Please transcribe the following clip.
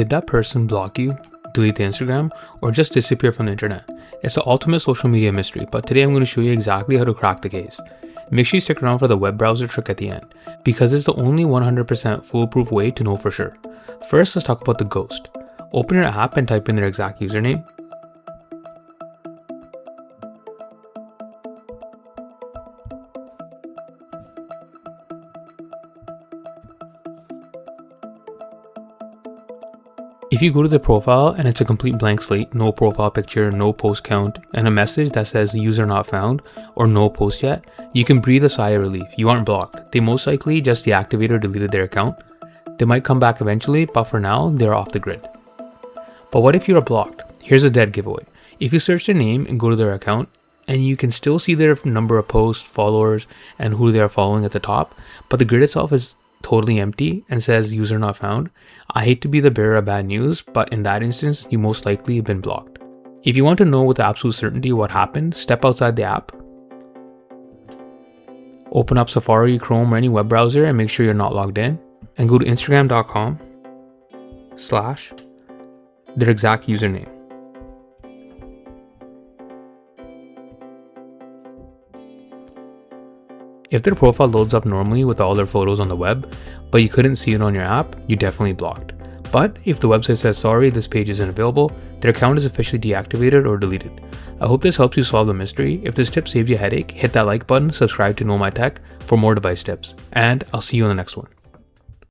Did that person block you, delete the Instagram, or just disappear from the internet? It's the ultimate social media mystery, but today I'm going to show you exactly how to crack the case. Make sure you stick around for the web browser trick at the end, because it's the only 100% foolproof way to know for sure. First, let's talk about the ghost. Open your app and type in their exact username. If you go to the profile and it's a complete blank slate, no profile picture, no post count, and a message that says user not found or no post yet, you can breathe a sigh of relief. You aren't blocked. They most likely just deactivated or deleted their account. They might come back eventually, but for now, they're off the grid. But what if you're blocked? Here's a dead giveaway. If you search their name and go to their account, and you can still see their number of posts, followers, and who they are following at the top, but the grid itself is totally empty and says user not found, I hate to be the bearer of bad news, but in that instance, you most likely have been blocked. If you want to know with absolute certainty what happened, step outside the app, open up Safari, Chrome, or any web browser and make sure you're not logged in, and go to instagram.com/their exact username. If their profile loads up normally with all their photos on the web, but you couldn't see it on your app, you definitely blocked. But if the website says sorry, this page isn't available, their account is officially deactivated or deleted. I hope this helps you solve the mystery. If this tip saved you a headache, hit that like button, subscribe to Know My Tech for more device tips, and I'll see you on the next one.